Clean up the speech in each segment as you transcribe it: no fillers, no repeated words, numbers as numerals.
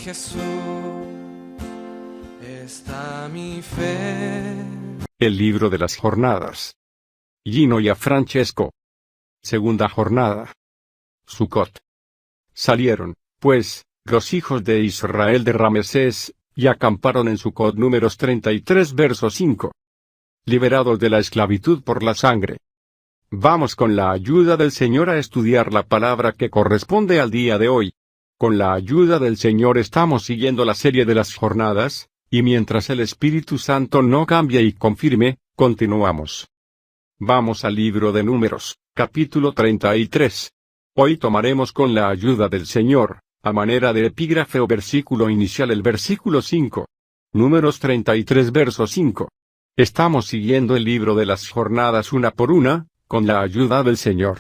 Jesús está mi fe. El libro de las jornadas. Gino y a Francesco. Segunda jornada. Sucot. Salieron, pues, los hijos de Israel de Ramesés, y acamparon en Sucot. Números 33 verso 5. Liberados de la esclavitud por la sangre. Vamos con la ayuda del Señor a estudiar la palabra que corresponde al día de hoy. Con la ayuda del Señor estamos siguiendo la serie de las jornadas, y mientras el Espíritu Santo no cambie y confirme, continuamos. Vamos al libro de Números, capítulo 33. Hoy tomaremos con la ayuda del Señor, a manera de epígrafe o versículo inicial, el versículo 5. Números 33 verso 5. Estamos siguiendo el libro de las jornadas una por una, con la ayuda del Señor.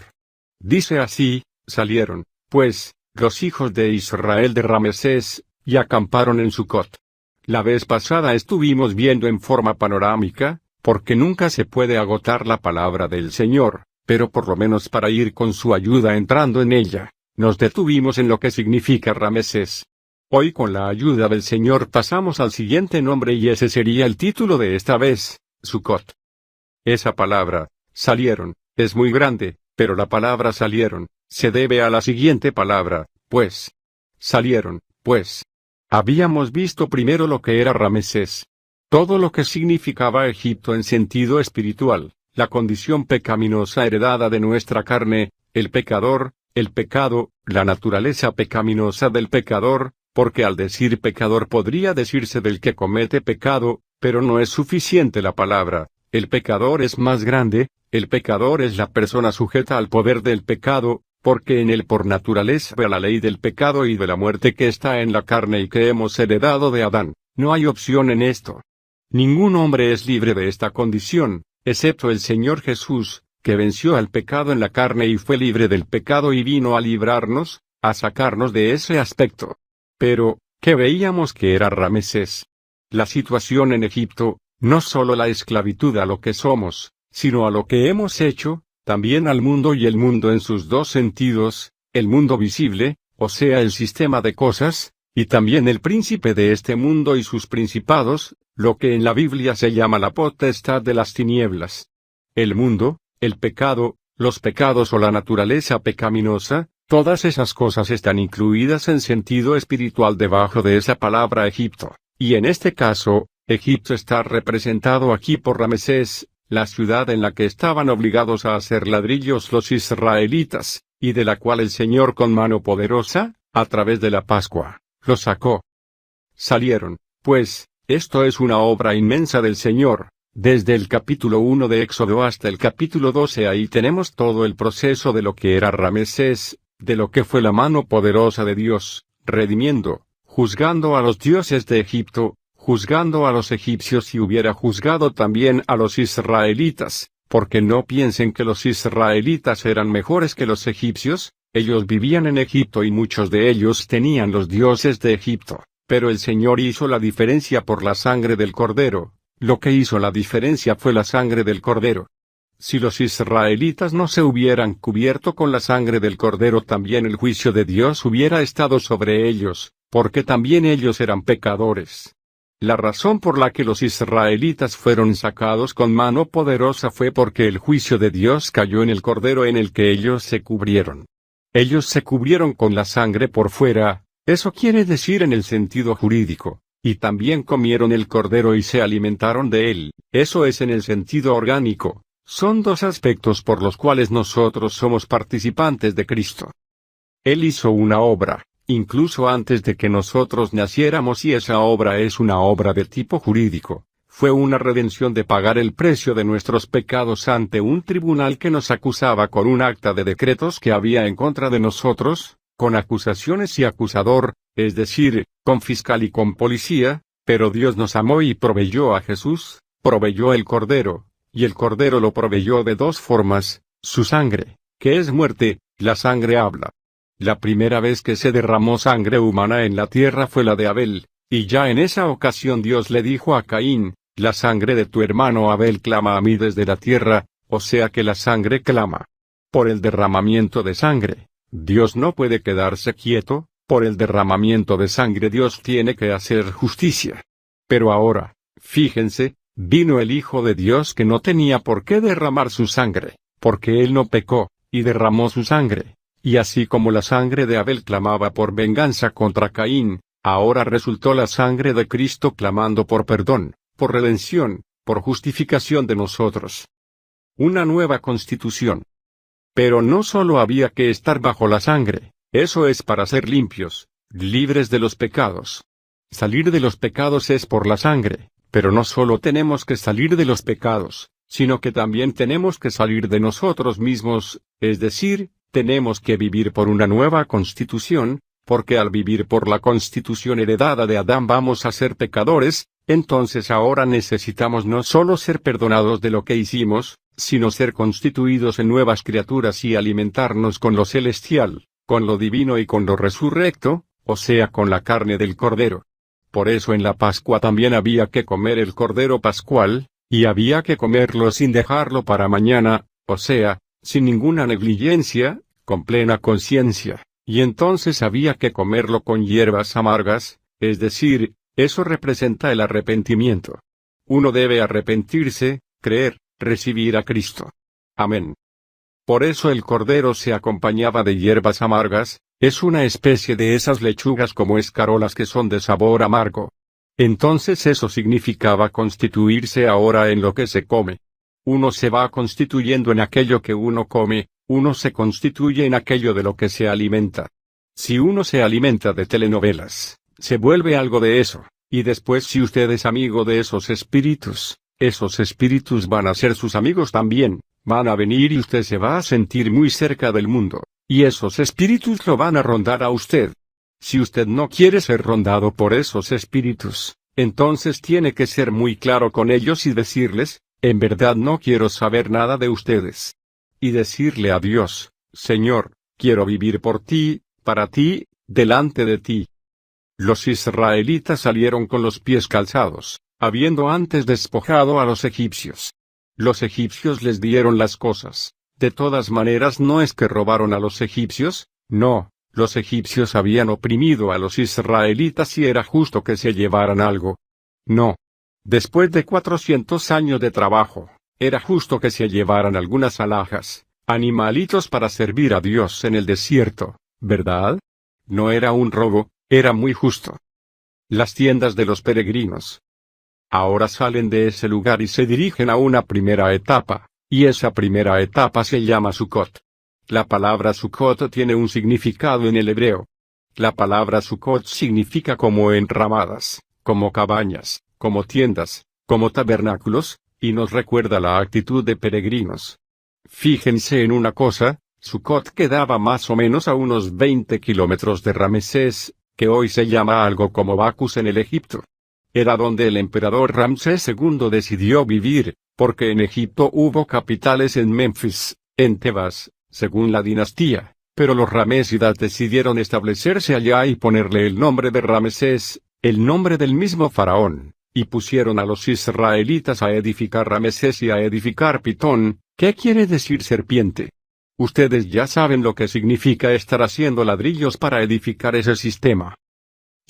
Dice así: salieron, pues, los hijos de Israel de Ramesés, y acamparon en Sucot. La vez pasada estuvimos viendo en forma panorámica, porque nunca se puede agotar la palabra del Señor, pero por lo menos para ir con su ayuda entrando en ella, nos detuvimos en lo que significa Ramesés. Hoy con la ayuda del Señor pasamos al siguiente nombre y ese sería el título de esta vez: Sucot. Esa palabra, salieron, es muy grande, pero la palabra salieron se debe a la siguiente palabra, pues. Salieron, pues. Habíamos visto primero lo que era Ramesés. Todo lo que significaba Egipto en sentido espiritual, la condición pecaminosa heredada de nuestra carne, el pecador, el pecado, la naturaleza pecaminosa del pecador, porque al decir pecador podría decirse del que comete pecado, pero no es suficiente la palabra. El pecador es más grande, el pecador es la persona sujeta al poder del pecado, porque en él por naturaleza ve la ley del pecado y de la muerte que está en la carne y que hemos heredado de Adán. No hay opción en esto. Ningún hombre es libre de esta condición, excepto el Señor Jesús, que venció al pecado en la carne y fue libre del pecado y vino a librarnos, a sacarnos de ese aspecto. Pero, ¿qué veíamos que era Ramesés? La situación en Egipto, no solo la esclavitud a lo que somos, sino a lo que hemos hecho, también al mundo y el mundo en sus dos sentidos, el mundo visible, o sea el sistema de cosas, y también el príncipe de este mundo y sus principados, lo que en la Biblia se llama la potestad de las tinieblas. El mundo, el pecado, los pecados o la naturaleza pecaminosa, todas esas cosas están incluidas en sentido espiritual debajo de esa palabra Egipto, y en este caso, Egipto está representado aquí por Ramesés, la ciudad en la que estaban obligados a hacer ladrillos los israelitas, y de la cual el Señor con mano poderosa, a través de la Pascua, los sacó. Salieron, pues, esto es una obra inmensa del Señor, desde el capítulo 1 de Éxodo hasta el capítulo 12 ahí tenemos todo el proceso de lo que era Ramesés, de lo que fue la mano poderosa de Dios, redimiendo, juzgando a los dioses de Egipto, juzgando a los egipcios y hubiera juzgado también a los israelitas, porque no piensen que los israelitas eran mejores que los egipcios, ellos vivían en Egipto y muchos de ellos tenían los dioses de Egipto, pero el Señor hizo la diferencia por la sangre del Cordero, lo que hizo la diferencia fue la sangre del Cordero. Si los israelitas no se hubieran cubierto con la sangre del Cordero también el juicio de Dios hubiera estado sobre ellos, porque también ellos eran pecadores. La razón por la que los israelitas fueron sacados con mano poderosa fue porque el juicio de Dios cayó en el Cordero en el que ellos se cubrieron. Ellos se cubrieron con la sangre por fuera, eso quiere decir en el sentido jurídico, y también comieron el Cordero y se alimentaron de él, eso es en el sentido orgánico. Son dos aspectos por los cuales nosotros somos participantes de Cristo. Él hizo una obra, incluso antes de que nosotros naciéramos y esa obra es una obra de tipo jurídico. Fue una redención de pagar el precio de nuestros pecados ante un tribunal que nos acusaba con un acta de decretos que había en contra de nosotros, con acusaciones y acusador, es decir, con fiscal y con policía, pero Dios nos amó y proveyó a Jesús, proveyó el Cordero, y el Cordero lo proveyó de dos formas, su sangre, que es muerte, la sangre habla. La primera vez que se derramó sangre humana en la tierra fue la de Abel, y ya en esa ocasión Dios le dijo a Caín, la sangre de tu hermano Abel clama a mí desde la tierra, o sea que la sangre clama. Por el derramamiento de sangre, Dios no puede quedarse quieto, Por el derramamiento de sangre Dios tiene que hacer justicia. Pero ahora, fíjense, vino el Hijo de Dios que no tenía por qué derramar su sangre, porque él no pecó, y derramó su sangre. Y así como la sangre de Abel clamaba por venganza contra Caín, ahora resultó la sangre de Cristo clamando por perdón, por redención, por justificación de nosotros. Una nueva constitución. Pero no solo había que estar bajo la sangre, eso es para ser limpios, libres de los pecados. Salir de los pecados es por la sangre, pero no solo tenemos que salir de los pecados, sino que también tenemos que salir de nosotros mismos, es decir, tenemos que vivir por una nueva constitución, porque al vivir por la constitución heredada de Adán vamos a ser pecadores, entonces ahora necesitamos no solo ser perdonados de lo que hicimos, sino ser constituidos en nuevas criaturas y alimentarnos con lo celestial, con lo divino y con lo resurrecto, o sea con la carne del Cordero. Por eso en la Pascua también había que comer el Cordero Pascual, y había que comerlo sin dejarlo para mañana, o sea, sin ninguna negligencia, con plena conciencia, y entonces había que comerlo con hierbas amargas, es decir, eso representa el arrepentimiento. Uno debe arrepentirse, creer, recibir a Cristo. Amén. Por eso el cordero se acompañaba de hierbas amargas, es una especie de esas lechugas como escarolas que son de sabor amargo. Entonces eso significaba constituirse ahora en lo que se come. Uno se va constituyendo en aquello que uno come, uno se constituye en aquello de lo que se alimenta. Si uno se alimenta de telenovelas, se vuelve algo de eso, y después si usted es amigo de esos espíritus van a ser sus amigos también, van a venir y usted se va a sentir muy cerca del mundo, y esos espíritus lo van a rondar a usted. Si usted no quiere ser rondado por esos espíritus, entonces tiene que ser muy claro con ellos y decirles, en verdad no quiero saber nada de ustedes. Y decirle a Dios, Señor, quiero vivir por ti, para ti, delante de ti. Los israelitas salieron con los pies calzados, habiendo antes despojado a los egipcios. Los egipcios les dieron las cosas. De todas maneras no es que robaron a los egipcios, no, los egipcios habían oprimido a los israelitas y era justo que se llevaran algo. No. Después de 400 años de trabajo, era justo que se llevaran algunas alhajas, animalitos para servir a Dios en el desierto, ¿verdad? No era un robo, era muy justo. Las tiendas de los peregrinos. Ahora salen de ese lugar y se dirigen a una primera etapa, y esa primera etapa se llama Sukkot. La palabra Sukkot tiene un significado en el hebreo. La palabra Sukkot significa como enramadas, como cabañas, como tiendas, como tabernáculos, y nos recuerda la actitud de peregrinos. Fíjense en una cosa, Sukkot quedaba más o menos a unos 20 kilómetros de Ramesés, que hoy se llama algo como Bacus en el Egipto. Era donde el emperador Ramsés II decidió vivir, porque en Egipto hubo capitales en Memphis, en Tebas, según la dinastía, pero los ramésidas decidieron establecerse allá y ponerle el nombre de Ramesés, el nombre del mismo faraón, y pusieron a los israelitas a edificar Ramesés y a edificar Pitón, ¿qué quiere decir serpiente? Ustedes ya saben lo que significa estar haciendo ladrillos para edificar ese sistema.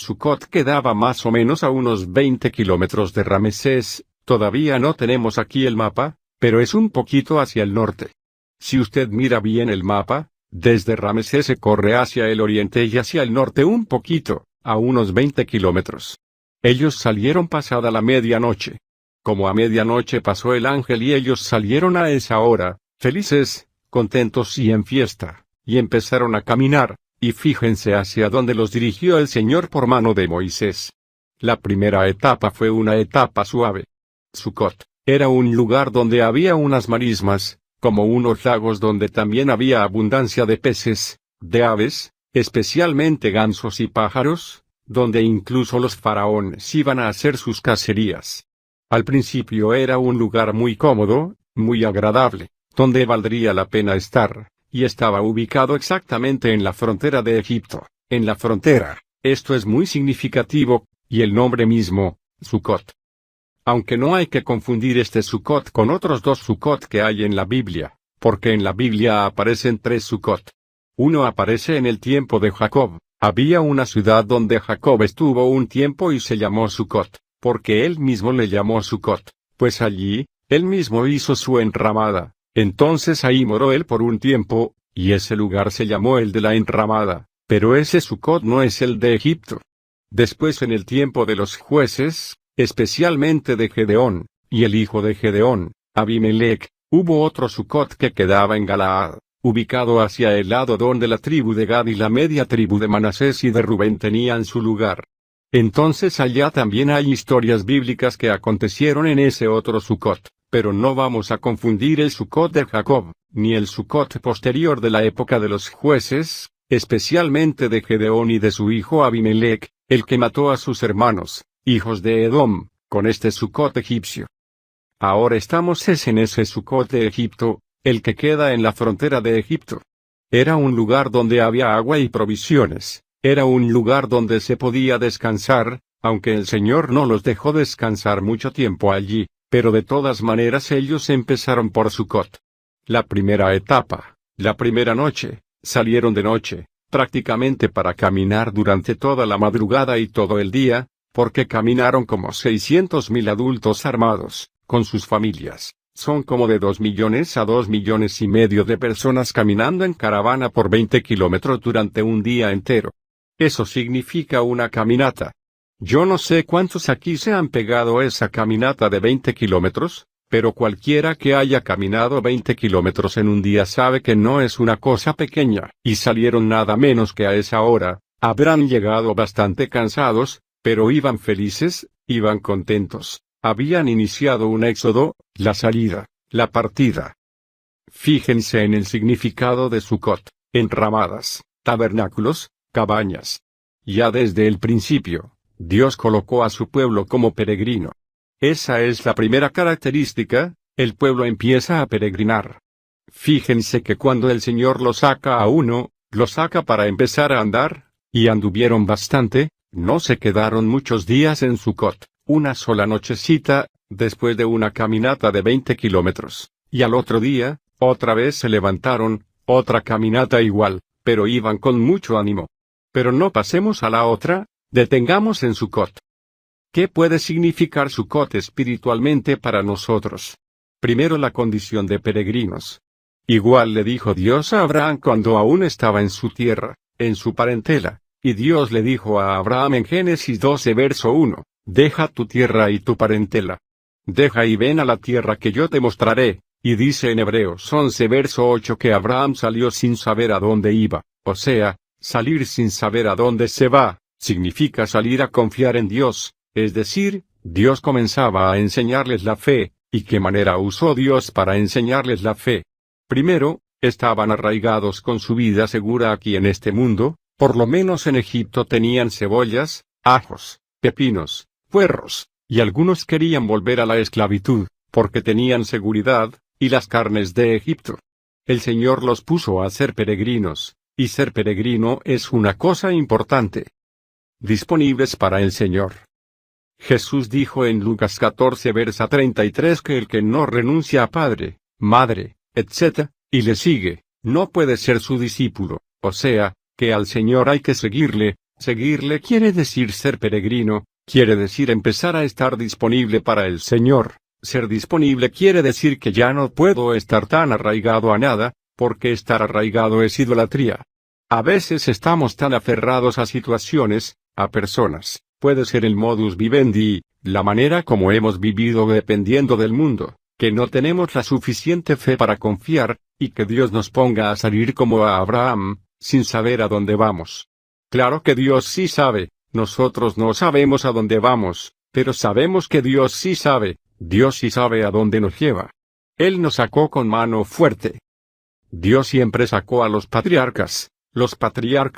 Sukkot quedaba más o menos a unos 20 kilómetros de Ramesés, todavía no tenemos aquí el mapa, pero es un poquito hacia el norte. Si usted mira bien el mapa, desde Ramesés se corre hacia el oriente y hacia el norte un poquito, a unos 20 kilómetros. Ellos salieron pasada la medianoche. Como a medianoche pasó el ángel y ellos salieron a esa hora, felices, contentos y en fiesta, y empezaron a caminar. Y fíjense hacia dónde los dirigió el Señor por mano de Moisés. La primera etapa fue una etapa suave. Sukkot era un lugar donde había unas marismas, como unos lagos donde también había abundancia de peces, de aves, especialmente gansos y pájaros, donde incluso los faraones iban a hacer sus cacerías. Al principio era un lugar muy cómodo, muy agradable, donde valdría la pena estar. Y estaba ubicado exactamente en la frontera de Egipto, en la frontera. Esto es muy significativo, y el nombre mismo, Sukkot. Aunque no hay que confundir este Sukkot con otros dos Sukkot que hay en la Biblia, porque en la Biblia aparecen 3 Sukkot. Uno aparece en el tiempo de Jacob, Había una ciudad donde Jacob estuvo un tiempo y se llamó Sucot, porque él mismo le llamó Sucot, pues allí, él mismo hizo su enramada. Entonces ahí moró él por un tiempo, y ese lugar se llamó el de la enramada, pero ese Sucot no es el de Egipto. Después en el tiempo de los jueces, especialmente de Gedeón, y el hijo de Gedeón, Abimelech, hubo otro Sucot que quedaba en Galaad, ubicado hacia el lado donde la tribu de Gad y la media tribu de Manasés y de Rubén tenían su lugar. Entonces allá también hay historias bíblicas que acontecieron en ese otro Sucot, pero no vamos a confundir el Sucot de Jacob, ni el Sucot posterior de la época de los jueces, especialmente de Gedeón y de su hijo Abimelech, el que mató a sus hermanos, hijos de Edom, con este Sucot egipcio. Ahora estamos en ese Sucot de Egipto, el que queda en la frontera de Egipto. Era un lugar donde había agua y provisiones, era un lugar donde se podía descansar, aunque el Señor no los dejó descansar mucho tiempo allí, pero de todas maneras ellos empezaron por Sucot. La primera etapa, la primera noche, salieron de noche, prácticamente para caminar durante toda la madrugada y todo el día, porque caminaron como 600.000 adultos armados, con sus familias. Son como de 2 millones a 2 millones y medio de personas caminando en caravana por 20 kilómetros durante un día entero. Eso significa una caminata. Yo no sé cuántos aquí se han pegado esa caminata de 20 kilómetros, pero cualquiera que haya caminado 20 kilómetros en un día sabe que no es una cosa pequeña. Y salieron nada menos que a esa hora, habrán llegado bastante cansados, pero iban felices, iban contentos. Habían iniciado un éxodo, la salida, la partida. Fíjense en el significado de Sucot, enramadas, tabernáculos, cabañas. Ya desde el principio, Dios colocó a su pueblo como peregrino. Esa es la primera característica, el pueblo empieza a peregrinar. Fíjense que cuando el Señor lo saca a uno, lo saca para empezar a andar, y anduvieron bastante, no se quedaron muchos días en Sucot. Una sola nochecita, después de una caminata de 20 kilómetros, y al otro día, otra vez se levantaron, otra caminata igual, pero iban con mucho ánimo. Pero no pasemos a la otra, detengamos en Sucot. ¿Qué puede significar Sucot espiritualmente para nosotros? Primero la condición de peregrinos. Igual le dijo Dios a Abraham cuando aún estaba en su tierra, en su parentela, y Dios le dijo a Abraham en Génesis 12 verso 1. Deja tu tierra y tu parentela. Deja y ven a la tierra que yo te mostraré, y dice en Hebreos 11 verso 8 que Abraham salió sin saber a dónde iba, o sea, salir sin saber a dónde se va, significa salir a confiar en Dios, es decir, Dios comenzaba a enseñarles la fe, ¿y qué manera usó Dios para enseñarles la fe? Primero, estaban arraigados con su vida segura aquí en este mundo, por lo menos en Egipto tenían cebollas, ajos, pepinos, puerros, y algunos querían volver a la esclavitud, porque tenían seguridad, y las carnes de Egipto. El Señor los puso a ser peregrinos, y ser peregrino es una cosa importante. Disponibles para el Señor. Jesús dijo en Lucas 14 verso 33 que el que no renuncia a padre, madre, etc., y le sigue, no puede ser su discípulo, o sea, que al Señor hay que seguirle quiere decir ser peregrino. Quiere decir empezar a estar disponible para el Señor. Ser disponible quiere decir que ya no puedo estar tan arraigado a nada, porque estar arraigado es idolatría. A veces estamos tan aferrados a situaciones, a personas, puede ser el modus vivendi, la manera como hemos vivido dependiendo del mundo, que no tenemos la suficiente fe para confiar, y que Dios nos ponga a salir como a Abraham, sin saber a dónde vamos. Claro que Dios sí sabe. Nosotros no sabemos a dónde vamos, pero sabemos que Dios sí sabe a dónde nos lleva. Él nos sacó con mano fuerte. Dios siempre sacó a los patriarcas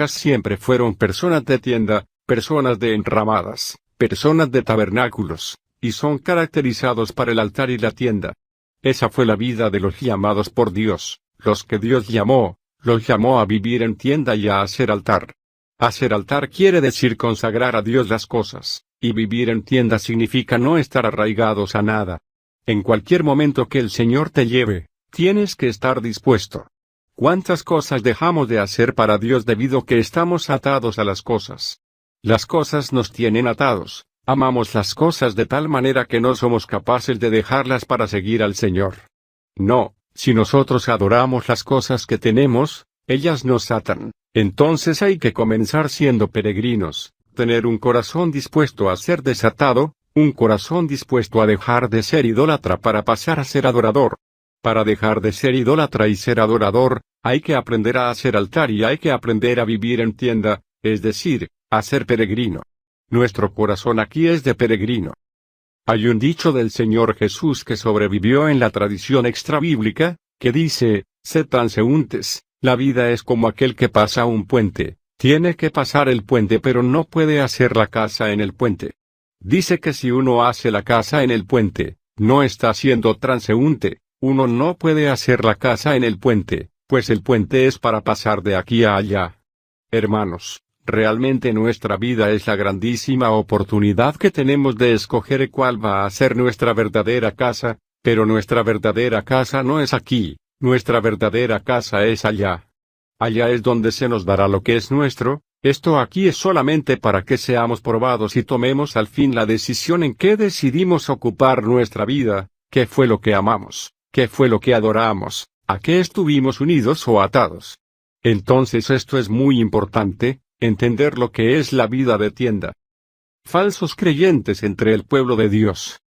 siempre fueron personas de tienda, personas de enramadas, personas de tabernáculos, y son caracterizados para el altar y la tienda. Esa fue la vida de los llamados por Dios, los que Dios llamó, los llamó a vivir en tienda y a hacer altar. Hacer altar quiere decir consagrar a Dios las cosas, y vivir en tienda significa no estar arraigados a nada. En cualquier momento que el Señor te lleve, tienes que estar dispuesto. ¿Cuántas cosas dejamos de hacer para Dios debido a que estamos atados a las cosas? Las cosas nos tienen atados. Amamos las cosas de tal manera que no somos capaces de dejarlas para seguir al Señor. No, si nosotros adoramos las cosas que tenemos, ellas nos atan. Entonces hay que comenzar siendo peregrinos, tener un corazón dispuesto a ser desatado, un corazón dispuesto a dejar de ser idólatra para pasar a ser adorador. Para dejar de ser idólatra y ser adorador, hay que aprender a hacer altar y hay que aprender a vivir en tienda, es decir, a ser peregrino. Nuestro corazón aquí es de peregrino. Hay un dicho del Señor Jesús que sobrevivió en la tradición extrabíblica, que dice, sed transeúntes, la vida es como aquel que pasa un puente, tiene que pasar el puente pero no puede hacer la casa en el puente. Dice que si uno hace la casa en el puente, no está siendo transeúnte, uno no puede hacer la casa en el puente, pues el puente es para pasar de aquí a allá. Hermanos, realmente nuestra vida es la grandísima oportunidad que tenemos de escoger cuál va a ser nuestra verdadera casa, pero nuestra verdadera casa no es aquí, nuestra verdadera casa es allá. Allá es donde se nos dará lo que es nuestro, esto aquí es solamente para que seamos probados y tomemos al fin la decisión en qué decidimos ocupar nuestra vida, qué fue lo que amamos, qué fue lo que adoramos, a qué estuvimos unidos o atados. Entonces esto es muy importante, entender lo que es la vida de tienda. Falsos creyentes entre el pueblo de Dios.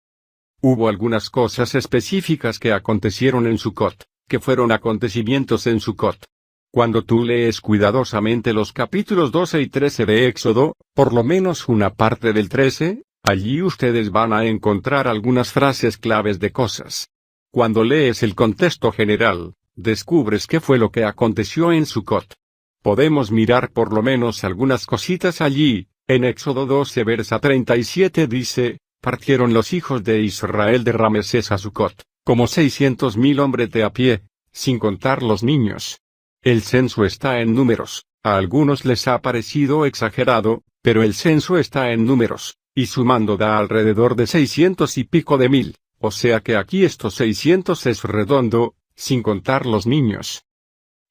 Hubo algunas cosas específicas que acontecieron en Sucot, que fueron acontecimientos en Sucot. Cuando tú lees cuidadosamente los capítulos 12 y 13 de Éxodo, por lo menos una parte del 13, allí ustedes van a encontrar algunas frases claves de cosas. Cuando lees el contexto general, descubres qué fue lo que aconteció en Sucot. Podemos mirar por lo menos algunas cositas allí. En Éxodo 12 versa 37 dice, partieron los hijos de Israel de Ramesés a Sucot, como 600,000 hombres de a pie, sin contar los niños. El censo está en números, a algunos les ha parecido exagerado, pero el censo está en números, y sumando da alrededor de 600 y pico de mil, o sea que aquí estos 600 es redondo, sin contar los niños.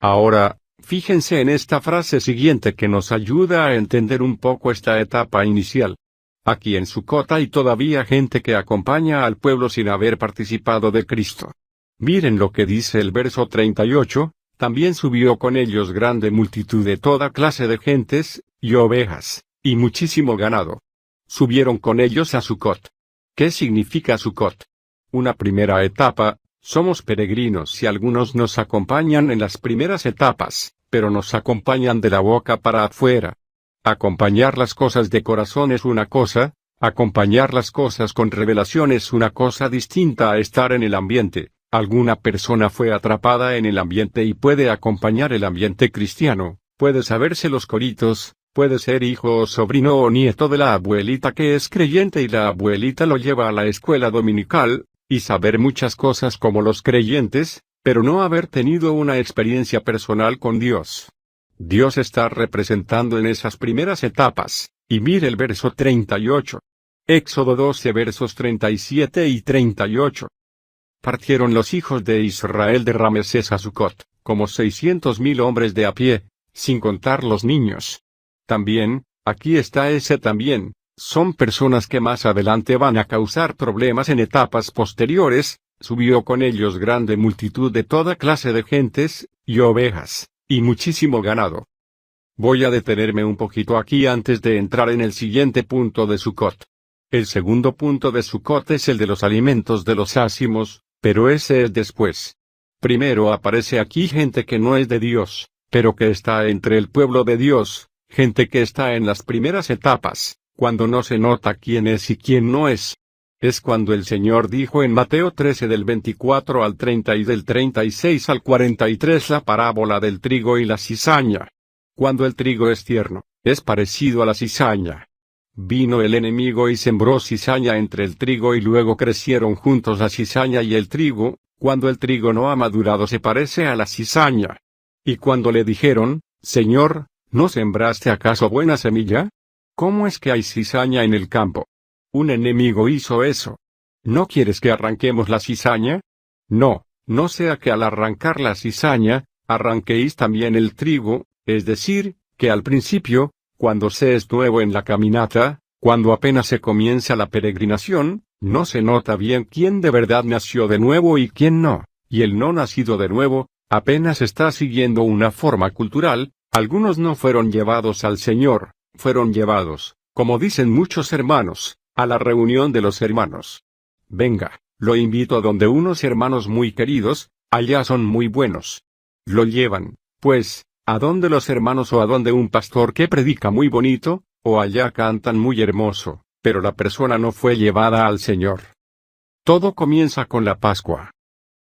Ahora, fíjense en esta frase siguiente que nos ayuda a entender un poco esta etapa inicial. Aquí en Sucot hay todavía gente que acompaña al pueblo sin haber participado de Cristo. Miren lo que dice el verso 38. También subió con ellos grande multitud de toda clase de gentes, y ovejas, y muchísimo ganado. Subieron con ellos a Sucot. ¿Qué significa Sucot? Una primera etapa, somos peregrinos y algunos nos acompañan en las primeras etapas, pero nos acompañan de la boca para afuera. Acompañar las cosas de corazón es una cosa, acompañar las cosas con revelación es una cosa distinta a estar en el ambiente. Alguna persona fue atrapada en el ambiente y puede acompañar el ambiente cristiano, puede saberse los coritos, puede ser hijo o sobrino o nieto de la abuelita que es creyente y la abuelita lo lleva a la escuela dominical, y saber muchas cosas como los creyentes, pero no haber tenido una experiencia personal con Dios. Dios está representando en esas primeras etapas, y mire el verso 38. Éxodo 12 versos 37 y 38. Partieron los hijos de Israel de Ramesés a Sucot, como 600,000 hombres de a pie, sin contar los niños. También, aquí está ese también, son personas que más adelante van a causar problemas en etapas posteriores, subió con ellos grande multitud de toda clase de gentes, y ovejas, y muchísimo ganado. Voy a detenerme un poquito aquí antes de entrar en el siguiente punto de Sucot. El segundo punto de Sucot es el de los alimentos de los ácimos, pero ese es después. Primero aparece aquí gente que no es de Dios, pero que está entre el pueblo de Dios, gente que está en las primeras etapas, cuando no se nota quién es y quién no es. Es cuando el Señor dijo en Mateo 13 del 24 al 30 y del 36 al 43 la parábola del trigo y la cizaña. Cuando el trigo es tierno, es parecido a la cizaña. Vino el enemigo y sembró cizaña entre el trigo y luego crecieron juntos la cizaña y el trigo, cuando el trigo no ha madurado se parece a la cizaña. Y cuando le dijeron, Señor, ¿no sembraste acaso buena semilla? ¿Cómo es que hay cizaña en el campo? Un enemigo hizo eso. ¿No quieres que arranquemos la cizaña? No, no sea que al arrancar la cizaña, arranquéis también el trigo, es decir, que al principio, cuando se es nuevo en la caminata, cuando apenas se comienza la peregrinación, no se nota bien quién de verdad nació de nuevo y quién no, y el no nacido de nuevo, apenas está siguiendo una forma cultural. Algunos no fueron llevados al Señor, fueron llevados, como dicen muchos hermanos, a la reunión de los hermanos. Venga, lo invito a donde unos hermanos muy queridos, allá son muy buenos. Lo llevan, pues, a donde los hermanos o a donde un pastor que predica muy bonito, o allá cantan muy hermoso, pero la persona no fue llevada al Señor. Todo comienza con la Pascua.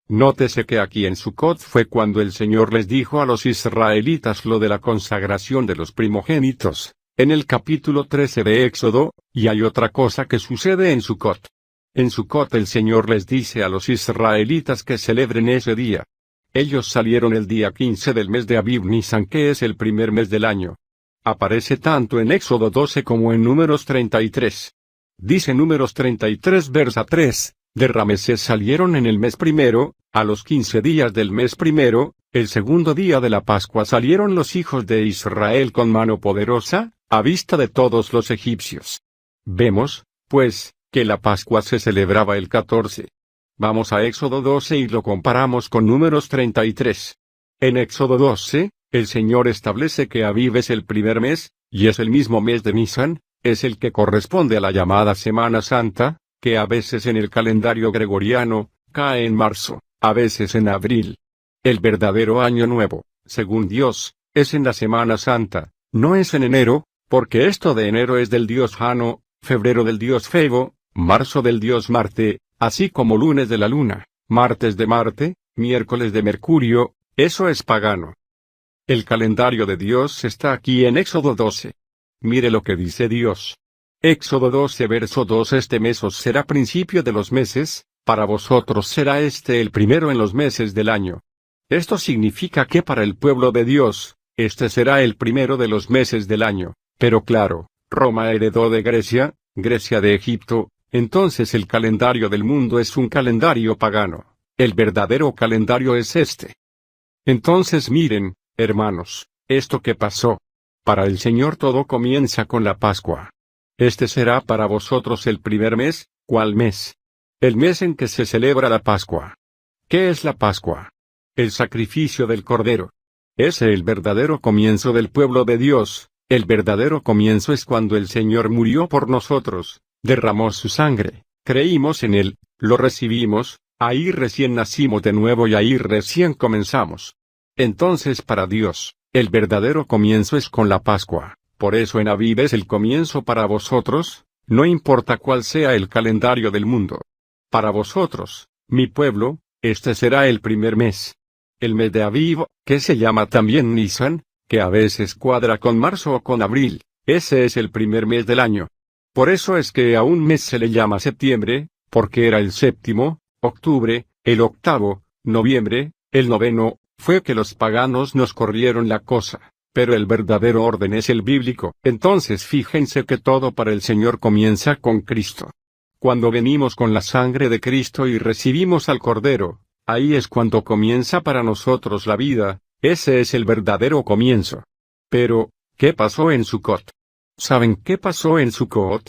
Nótese que aquí en Sucot fue cuando el Señor les dijo a los israelitas lo de la consagración de los primogénitos, en el capítulo 13 de Éxodo, y hay otra cosa que sucede en Sucot. En Sucot el Señor les dice a los israelitas que celebren ese día. Ellos salieron el día 15 del mes de Abib Nisan, que es el primer mes del año. Aparece tanto en Éxodo 12 como en Números 33. Dice Números 33 versa 3, de Ramesés salieron en el mes primero, a los 15 días del mes primero, el segundo día de la Pascua salieron los hijos de Israel con mano poderosa, a vista de todos los egipcios. Vemos, pues, que la Pascua se celebraba el 14. Vamos a Éxodo 12 y lo comparamos con Números 33. En Éxodo 12, el Señor establece que Abib es el primer mes, y es el mismo mes de Nisan, es el que corresponde a la llamada Semana Santa, que a veces en el calendario gregoriano, cae en marzo, a veces en abril. El verdadero año nuevo, según Dios, es en la Semana Santa, no es en enero, porque esto de enero es del dios Jano, febrero del dios Febo, marzo del dios Marte, así como lunes de la luna, martes de Marte, miércoles de Mercurio, eso es pagano. El calendario de Dios está aquí en Éxodo 12. Mire lo que dice Dios. Éxodo 12 verso 2 Este mes os será principio de los meses, para vosotros será este el primero en los meses del año. Esto significa que para el pueblo de Dios, este será el primero de los meses del año, pero claro, Roma heredó de Grecia, Grecia de Egipto, entonces el calendario del mundo es un calendario pagano, el verdadero calendario es este. Entonces miren, hermanos, esto que pasó. Para el Señor todo comienza con la Pascua. Este será para vosotros el primer mes, ¿cuál mes? El mes en que se celebra la Pascua. ¿Qué es la Pascua? El sacrificio del Cordero. Es el verdadero comienzo del pueblo de Dios, el verdadero comienzo es cuando el Señor murió por nosotros, derramó su sangre, creímos en Él, lo recibimos, ahí recién nacimos de nuevo y ahí recién comenzamos. Entonces para Dios, el verdadero comienzo es con la Pascua, por eso en Abib es el comienzo para vosotros, no importa cuál sea el calendario del mundo. Para vosotros, mi pueblo, este será el primer mes. El mes de Abib, que se llama también Nisan, que a veces cuadra con marzo o con abril, ese es el primer mes del año. Por eso es que a un mes se le llama septiembre, porque era el séptimo, octubre, el octavo, noviembre, el noveno, fue que los paganos nos corrieron la cosa, pero el verdadero orden es el bíblico. Entonces fíjense que todo para el Señor comienza con Cristo. Cuando venimos con la sangre de Cristo y recibimos al Cordero, ahí es cuando comienza para nosotros la vida, ese es el verdadero comienzo. Pero, ¿qué pasó en Sucot? ¿Saben qué pasó en Sucot?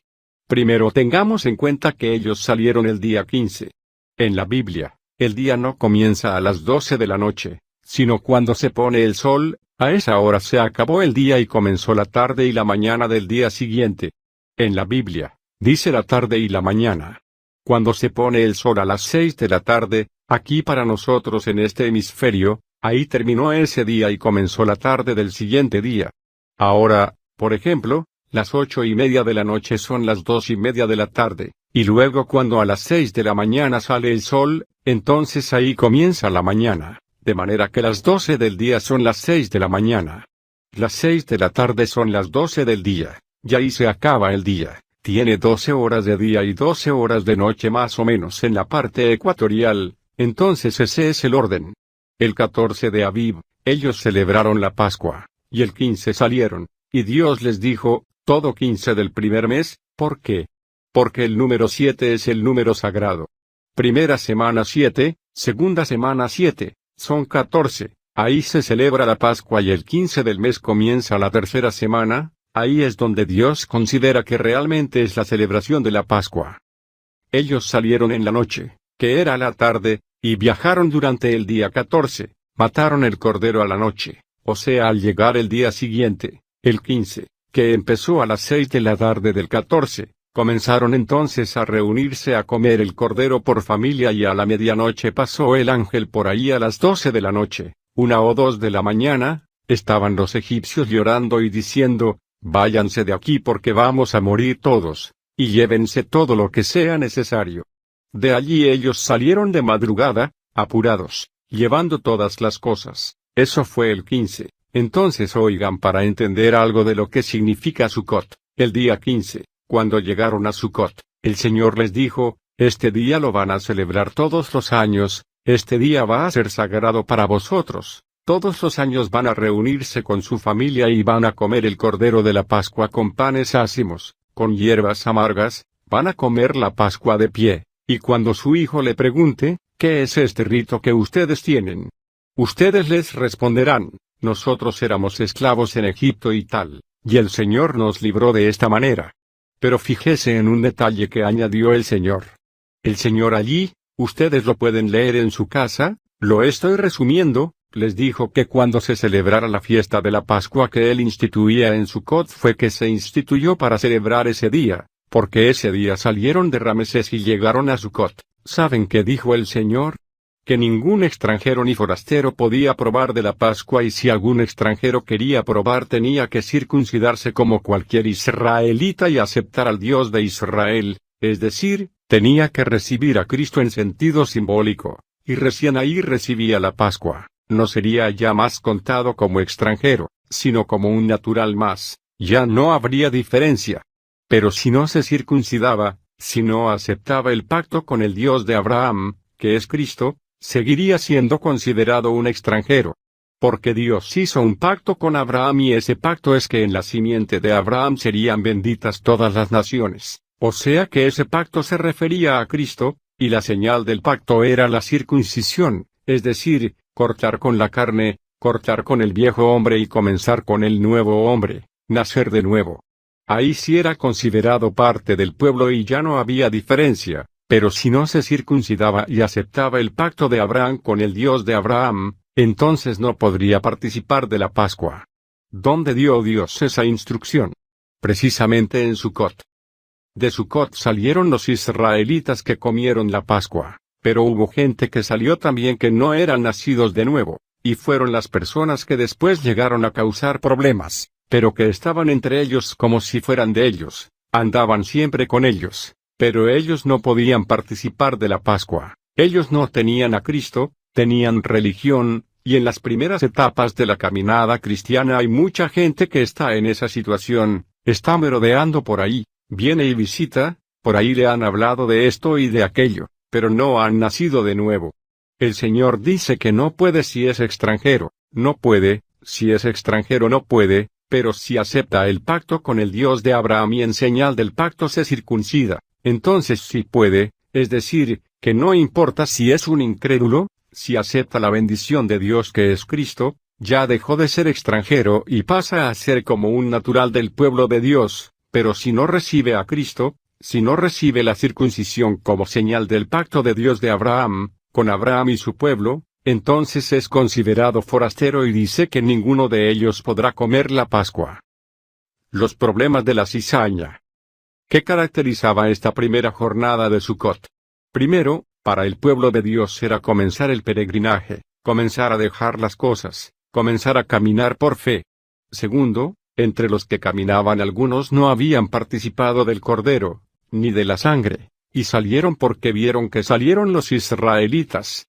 Primero tengamos en cuenta que ellos salieron el día 15. En la Biblia, el día no comienza a las 12 de la noche, sino cuando se pone el sol, a esa hora se acabó el día y comenzó la tarde y la mañana del día siguiente. En la Biblia, dice la tarde y la mañana. Cuando se pone el sol a las 6 de la tarde, aquí para nosotros en este hemisferio, ahí terminó ese día y comenzó la tarde del siguiente día. Ahora, por ejemplo, las 8:30 de la noche son las 2:30 de la tarde, y luego cuando a las 6 de la mañana sale el sol, entonces ahí comienza la mañana, de manera que las 12 del día son las 6 de la mañana. Las 6 de la tarde son las 12 del día, y ahí se acaba el día. Tiene 12 horas de día y 12 horas de noche más o menos en la parte ecuatorial, entonces ese es el orden. El 14 de Abib, ellos celebraron la Pascua, y el 15 salieron, y Dios les dijo, todo 15 del primer mes, ¿por qué? Porque el número 7 es el número sagrado. Primera semana 7, segunda semana 7, son 14, Ahí se celebra la Pascua y el 15 del mes comienza la tercera semana. Ahí es donde Dios considera que realmente es la celebración de la Pascua. Ellos salieron en la noche, que era la tarde, y viajaron durante el día 14, mataron el cordero a la noche, o sea al llegar el día siguiente, el 15, que empezó a las 6 de la tarde del 14, comenzaron entonces a reunirse a comer el cordero por familia y a la medianoche pasó el ángel por ahí a las 12 de la noche, 1 o 2 de la mañana, estaban los egipcios llorando y diciendo, váyanse de aquí porque vamos a morir todos, y llévense todo lo que sea necesario. De allí ellos salieron de madrugada, apurados, llevando todas las cosas. Eso fue el 15. Entonces oigan para entender algo de lo que significa Sucot. El día 15, cuando llegaron a Sucot, el Señor les dijo, este día lo van a celebrar todos los años, este día va a ser sagrado para vosotros. Todos los años van a reunirse con su familia y van a comer el cordero de la Pascua con panes ácimos, con hierbas amargas, van a comer la Pascua de pie, y cuando su hijo le pregunte, ¿qué es este rito que ustedes tienen? Ustedes les responderán, nosotros éramos esclavos en Egipto y tal, y el Señor nos libró de esta manera. Pero fíjese en un detalle que añadió el Señor. El Señor allí, ustedes lo pueden leer en su casa, lo estoy resumiendo, les dijo que cuando se celebrara la fiesta de la Pascua que él instituía en Sucot fue que se instituyó para celebrar ese día, porque ese día salieron de Ramesés y llegaron a Sucot. ¿Saben qué dijo el Señor? Que ningún extranjero ni forastero podía probar de la Pascua y si algún extranjero quería probar tenía que circuncidarse como cualquier israelita y aceptar al Dios de Israel, es decir, tenía que recibir a Cristo en sentido simbólico, y recién ahí recibía la Pascua. No sería ya más contado como extranjero, sino como un natural más, ya no habría diferencia. Pero si no se circuncidaba, si no aceptaba el pacto con el Dios de Abraham, que es Cristo, seguiría siendo considerado un extranjero. Porque Dios hizo un pacto con Abraham y ese pacto es que en la simiente de Abraham serían benditas todas las naciones, o sea que ese pacto se refería a Cristo, y la señal del pacto era la circuncisión, es decir, cortar con la carne, cortar con el viejo hombre y comenzar con el nuevo hombre, nacer de nuevo. Ahí sí era considerado parte del pueblo y ya no había diferencia, pero si no se circuncidaba y aceptaba el pacto de Abraham con el Dios de Abraham, entonces no podría participar de la Pascua. ¿Dónde dio Dios esa instrucción? Precisamente en Sucot. De Sucot salieron los israelitas que comieron la Pascua. Pero hubo gente que salió también que no eran nacidos de nuevo, y fueron las personas que después llegaron a causar problemas, pero que estaban entre ellos como si fueran de ellos, andaban siempre con ellos, pero ellos no podían participar de la Pascua. Ellos no tenían a Cristo, tenían religión, y en las primeras etapas de la caminada cristiana hay mucha gente que está en esa situación, está merodeando por ahí, viene y visita, por ahí le han hablado de esto y de aquello, pero no han nacido de nuevo. El Señor dice que no puede si es extranjero, no puede, si es extranjero no puede, pero si acepta el pacto con el Dios de Abraham y en señal del pacto se circuncida, entonces sí puede, es decir, que no importa si es un incrédulo, si acepta la bendición de Dios que es Cristo, ya dejó de ser extranjero y pasa a ser como un natural del pueblo de Dios, pero si no recibe a Cristo, si no recibe la circuncisión como señal del pacto de Dios de Abraham, con Abraham y su pueblo, entonces es considerado forastero y dice que ninguno de ellos podrá comer la Pascua. Los problemas de la cizaña. ¿Qué caracterizaba esta primera jornada de Sucot? Primero, para el pueblo de Dios era comenzar el peregrinaje, comenzar a dejar las cosas, comenzar a caminar por fe. Segundo, entre los que caminaban algunos no habían participado del Cordero, ni de la sangre, y salieron porque vieron que salieron los israelitas.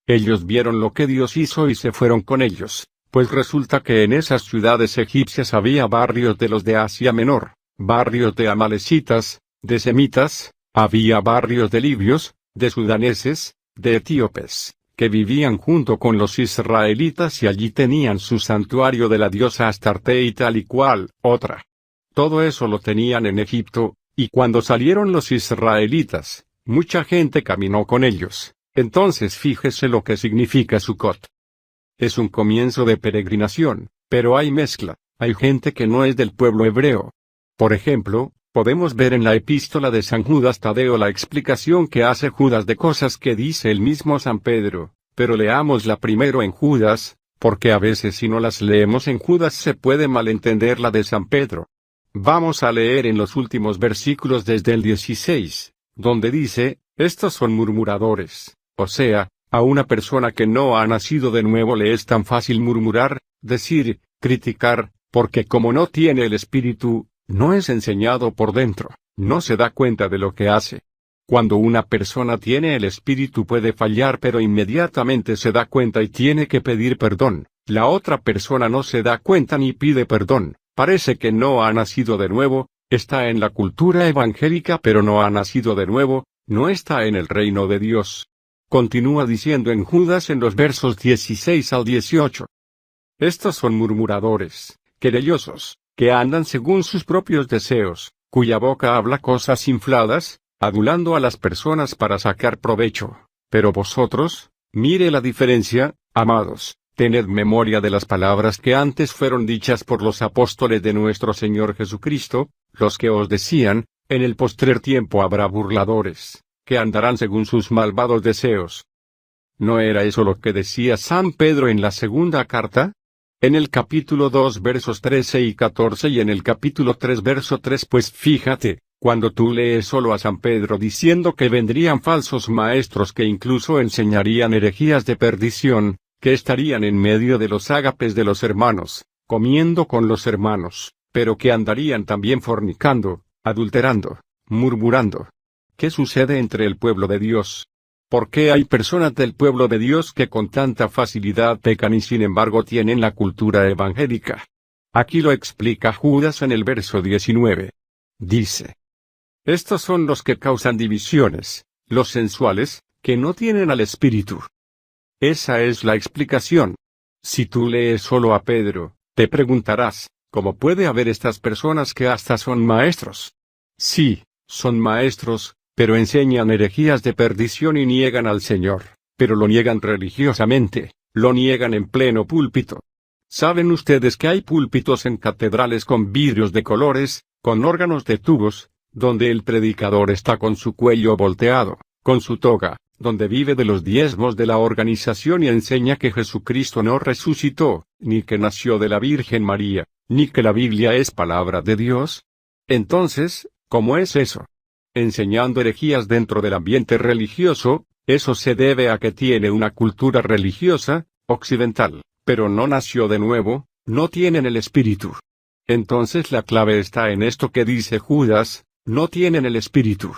Ellos vieron lo que Dios hizo y se fueron con ellos, pues resulta que en esas ciudades egipcias había barrios de los de Asia Menor, barrios de amalecitas, de semitas, había barrios de libios, de sudaneses, de etíopes, que vivían junto con los israelitas y allí tenían su santuario de la diosa Astarte y tal y cual, otra. Todo eso lo tenían en Egipto. Y cuando salieron los israelitas, mucha gente caminó con ellos. Entonces fíjese lo que significa Sucot. Es un comienzo de peregrinación, pero hay mezcla, hay gente que no es del pueblo hebreo. Por ejemplo, podemos ver en la epístola de San Judas Tadeo la explicación que hace Judas de cosas que dice el mismo San Pedro, pero leámosla primero en Judas, porque a veces si no las leemos en Judas se puede malentender la de San Pedro. Vamos a leer en los últimos versículos desde el 16, donde dice, estos son murmuradores, o sea, a una persona que no ha nacido de nuevo le es tan fácil murmurar, decir, criticar, porque como no tiene el Espíritu, no es enseñado por dentro, no se da cuenta de lo que hace. Cuando una persona tiene el Espíritu puede fallar pero inmediatamente se da cuenta y tiene que pedir perdón. La otra persona no se da cuenta ni pide perdón, parece que no ha nacido de nuevo, está en la cultura evangélica pero no ha nacido de nuevo, no está en el reino de Dios. Continúa diciendo en Judas en los versos 16 al 18. Estos son murmuradores, querellosos, que andan según sus propios deseos, cuya boca habla cosas infladas, adulando a las personas para sacar provecho. Pero vosotros, mire la diferencia, amados, tened memoria de las palabras que antes fueron dichas por los apóstoles de nuestro Señor Jesucristo, los que os decían, en el postrer tiempo habrá burladores, que andarán según sus malvados deseos. ¿No era eso lo que decía San Pedro en la segunda carta? En el capítulo 2 versos 13 y 14 y en el capítulo 3 verso 3 pues fíjate, cuando tú lees solo a San Pedro diciendo que vendrían falsos maestros que incluso enseñarían herejías de perdición, que estarían en medio de los ágapes de los hermanos, comiendo con los hermanos, pero que andarían también fornicando, adulterando, murmurando. ¿Qué sucede entre el pueblo de Dios? ¿Por qué hay personas del pueblo de Dios que con tanta facilidad pecan y sin embargo tienen la cultura evangélica? Aquí lo explica Judas en el verso 19. Dice: estos son los que causan divisiones, los sensuales, que no tienen al Espíritu. Esa es la explicación. Si tú lees solo a Pedro, te preguntarás, ¿cómo puede haber estas personas que hasta son maestros? Sí, son maestros, pero enseñan herejías de perdición y niegan al Señor, pero lo niegan religiosamente, lo niegan en pleno púlpito. ¿Saben ustedes que hay púlpitos en catedrales con vidrios de colores, con órganos de tubos, donde el predicador está con su cuello volteado, con su toga, donde vive de los diezmos de la organización y enseña que Jesucristo no resucitó, ni que nació de la Virgen María, ni que la Biblia es palabra de Dios? Entonces, ¿cómo es eso? Enseñando herejías dentro del ambiente religioso, eso se debe a que tiene una cultura religiosa, occidental, pero no nació de nuevo, no tienen el Espíritu. Entonces la clave está en esto que dice Judas, no tienen el Espíritu.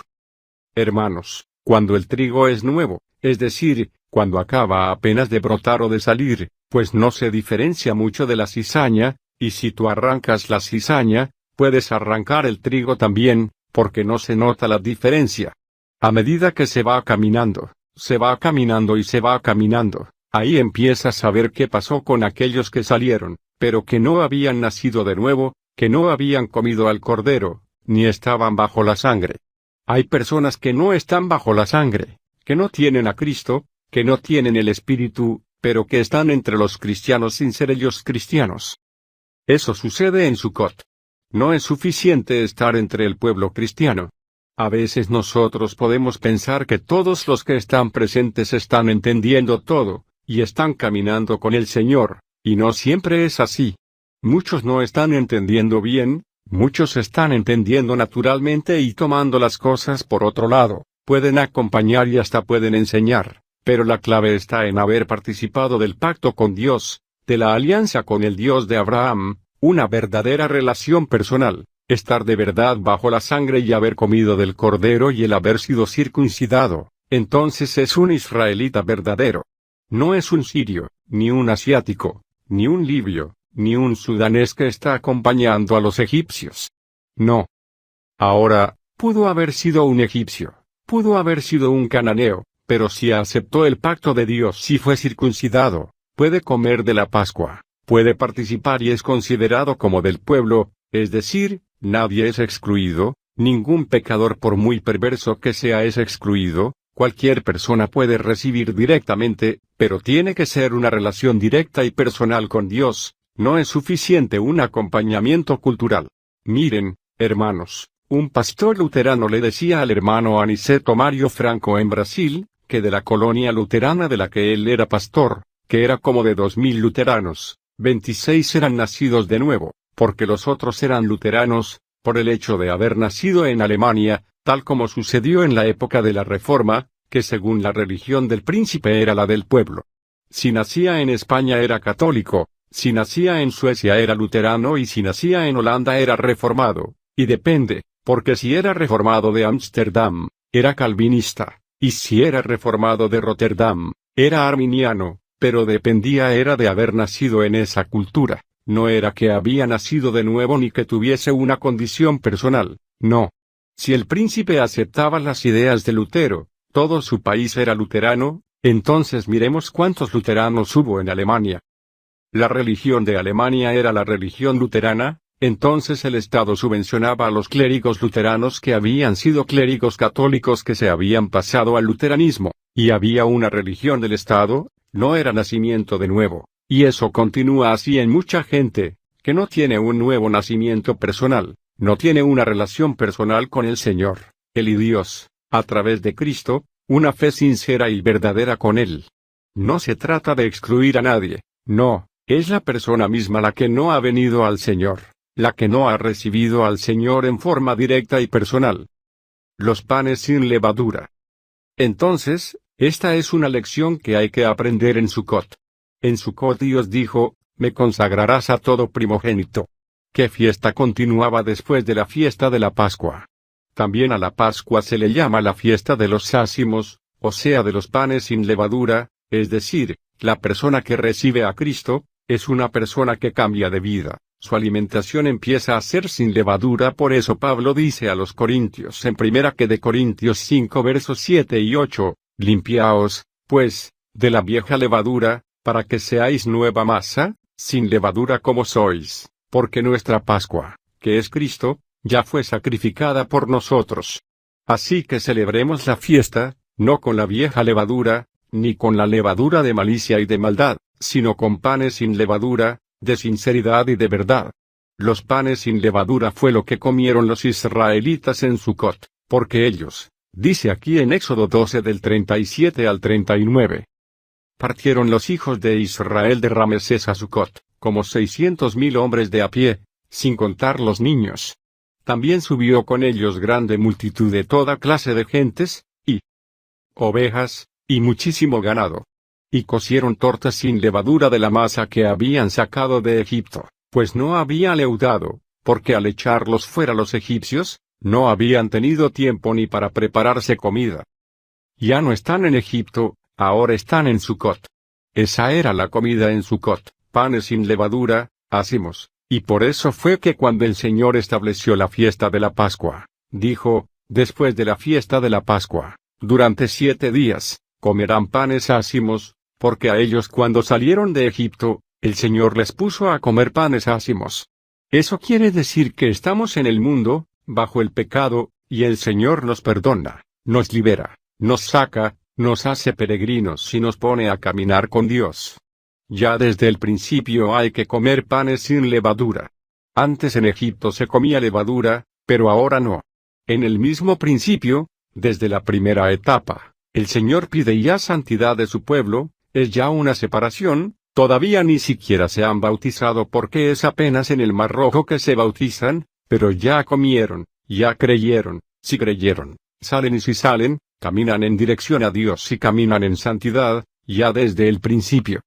Hermanos, cuando el trigo es nuevo, es decir, cuando acaba apenas de brotar o de salir, pues no se diferencia mucho de la cizaña, y si tú arrancas la cizaña, puedes arrancar el trigo también, porque no se nota la diferencia. A medida que se va caminando y se va caminando, ahí empiezas a ver qué pasó con aquellos que salieron, pero que no habían nacido de nuevo, que no habían comido al Cordero, ni estaban bajo la sangre. Hay personas que no están bajo la sangre, que no tienen a Cristo, que no tienen el Espíritu, pero que están entre los cristianos sin ser ellos cristianos. Eso sucede en Sucot. No es suficiente estar entre el pueblo cristiano. A veces nosotros podemos pensar que todos los que están presentes están entendiendo todo, y están caminando con el Señor, y no siempre es así. Muchos no están entendiendo bien, muchos están entendiendo naturalmente y tomando las cosas por otro lado, pueden acompañar y hasta pueden enseñar, pero la clave está en haber participado del pacto con Dios, de la alianza con el Dios de Abraham, una verdadera relación personal, estar de verdad bajo la sangre y haber comido del Cordero y el haber sido circuncidado, entonces es un israelita verdadero. No es un sirio, ni un asiático, ni un libio, ni un sudanés que está acompañando a los egipcios. No. Ahora, pudo haber sido un egipcio, pudo haber sido un cananeo, pero si aceptó el pacto de Dios, si fue circuncidado, puede comer de la Pascua, puede participar y es considerado como del pueblo, es decir, nadie es excluido, ningún pecador por muy perverso que sea es excluido, cualquier persona puede recibir directamente, pero tiene que ser una relación directa y personal con Dios, no es suficiente un acompañamiento cultural. Miren, hermanos, un pastor luterano le decía al hermano Aniceto Mario Franco en Brasil, que de la colonia luterana de la que él era pastor, que era como de 2000 luteranos, 26 eran nacidos de nuevo, porque los otros eran luteranos, por el hecho de haber nacido en Alemania, tal como sucedió en la época de la Reforma, que según la religión del príncipe era la del pueblo. Si nacía en España era católico, si nacía en Suecia era luterano y si nacía en Holanda era reformado, y depende, porque si era reformado de Ámsterdam, era calvinista, y si era reformado de Rotterdam, era arminiano, pero dependía era de haber nacido en esa cultura, no era que había nacido de nuevo ni que tuviese una condición personal, no. Si el príncipe aceptaba las ideas de Lutero, todo su país era luterano, entonces miremos cuántos luteranos hubo en Alemania. La religión de Alemania era la religión luterana, entonces el Estado subvencionaba a los clérigos luteranos que habían sido clérigos católicos que se habían pasado al luteranismo, y había una religión del Estado, no era nacimiento de nuevo, y eso continúa así en mucha gente, que no tiene un nuevo nacimiento personal, no tiene una relación personal con el Señor, Él y Dios, a través de Cristo, una fe sincera y verdadera con Él. No se trata de excluir a nadie, no, es la persona misma la que no ha venido al Señor, la que no ha recibido al Señor en forma directa y personal. Los panes sin levadura. Entonces, esta es una lección que hay que aprender en Sucot. En Sucot Dios dijo, me consagrarás a todo primogénito. ¿Qué fiesta continuaba después de la fiesta de la Pascua? También a la Pascua se le llama la fiesta de los ácimos, o sea de los panes sin levadura, es decir, la persona que recibe a Cristo, es una persona que cambia de vida, su alimentación empieza a ser sin levadura. Por eso Pablo dice a los Corintios en 1 de Corintios 5 versos 7 y 8, limpiaos, pues, de la vieja levadura, para que seáis nueva masa, sin levadura como sois, porque nuestra Pascua, que es Cristo, ya fue sacrificada por nosotros. Así que celebremos la fiesta, no con la vieja levadura, ni con la levadura de malicia y de maldad, sino con panes sin levadura, de sinceridad y de verdad. Los panes sin levadura fue lo que comieron los israelitas en Sucot, porque ellos, dice aquí en Éxodo 12 del 37 al 39. Partieron los hijos de Israel de Ramesés a Sucot, como 600,000 hombres de a pie, sin contar los niños. También subió con ellos grande multitud de toda clase de gentes, y ovejas, y muchísimo ganado. Y cocieron tortas sin levadura de la masa que habían sacado de Egipto, pues no había leudado, porque al echarlos fuera los egipcios, no habían tenido tiempo ni para prepararse comida. Ya no están en Egipto, ahora están en Sucot. Esa era la comida en Sucot, panes sin levadura, ácimos, y por eso fue que cuando el Señor estableció la fiesta de la Pascua, dijo, después de la fiesta de la Pascua, durante 7 días, comerán panes ácimos, porque a ellos cuando salieron de Egipto, el Señor les puso a comer panes ácimos. Eso quiere decir que estamos en el mundo, bajo el pecado, y el Señor nos perdona, nos libera, nos saca, nos hace peregrinos y nos pone a caminar con Dios. Ya desde el principio hay que comer panes sin levadura. Antes en Egipto se comía levadura, pero ahora no. En el mismo principio, desde la primera etapa, el Señor pide ya santidad de su pueblo, es ya una separación, todavía ni siquiera se han bautizado porque es apenas en el Mar Rojo que se bautizan, pero ya comieron, ya creyeron, si creyeron, salen y si salen, caminan en dirección a Dios y caminan en santidad, ya desde el principio.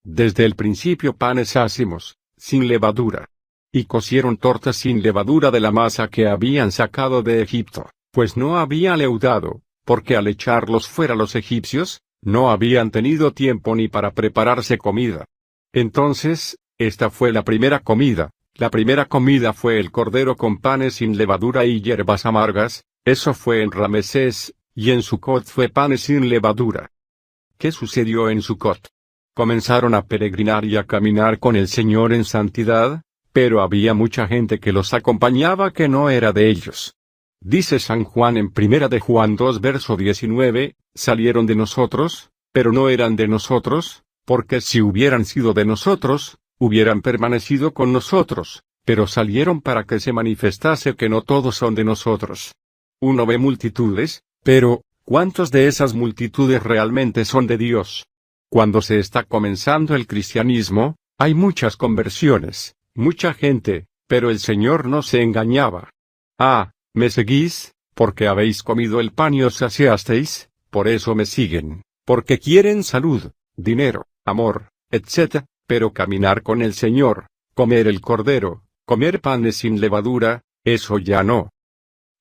Desde el principio panes ácimos, sin levadura. Y cocieron tortas sin levadura de la masa que habían sacado de Egipto, pues no había leudado, porque al echarlos fuera los egipcios, no habían tenido tiempo ni para prepararse comida. Entonces, esta fue la primera comida. La primera comida fue el cordero con panes sin levadura y hierbas amargas, eso fue en Ramesés, y en Sucot fue panes sin levadura. ¿Qué sucedió en Sucot? Comenzaron a peregrinar y a caminar con el Señor en santidad, pero había mucha gente que los acompañaba que no era de ellos. Dice San Juan en 1 de Juan 2 verso 19, salieron de nosotros, pero no eran de nosotros, porque si hubieran sido de nosotros, hubieran permanecido con nosotros, pero salieron para que se manifestase que no todos son de nosotros. Uno ve multitudes, pero, ¿cuántos de esas multitudes realmente son de Dios? Cuando se está comenzando el cristianismo, hay muchas conversiones, mucha gente, pero el Señor no se engañaba. Ah, ¿me seguís? Porque habéis comido el pan y os saciasteis, por eso me siguen, porque quieren salud, dinero, amor, etc., pero caminar con el Señor, comer el cordero, comer panes sin levadura, eso ya no.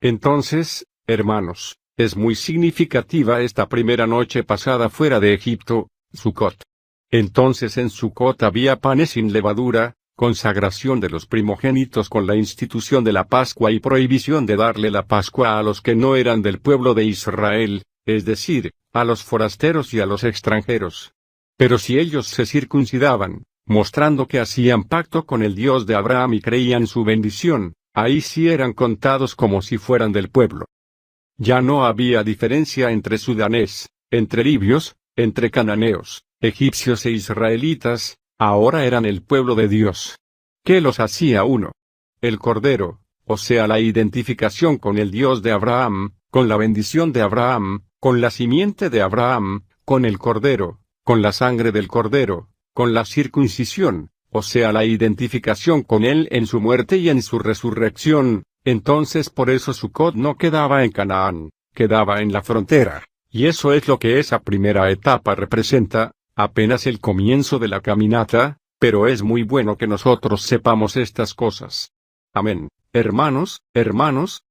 Entonces, hermanos, es muy significativa esta primera noche pasada fuera de Egipto, Sucot. Entonces en Sucot había panes sin levadura, consagración de los primogénitos con la institución de la Pascua y prohibición de darle la Pascua a los que no eran del pueblo de Israel, es decir, a los forasteros y a los extranjeros. Pero si ellos se circuncidaban, mostrando que hacían pacto con el Dios de Abraham y creían su bendición, ahí sí eran contados como si fueran del pueblo. Ya no había diferencia entre sudanés, entre libios, entre cananeos, egipcios e israelitas, ahora eran el pueblo de Dios. ¿Qué los hacía uno? El cordero, o sea la identificación con el Dios de Abraham, con la bendición de Abraham, con la simiente de Abraham, con el cordero, con la sangre del cordero, con la circuncisión, o sea la identificación con él en su muerte y en su resurrección. Entonces por eso Sucot no quedaba en Canaán, quedaba en la frontera, y eso es lo que esa primera etapa representa, apenas el comienzo de la caminata, pero es muy bueno que nosotros sepamos estas cosas. Amén. Hermanos,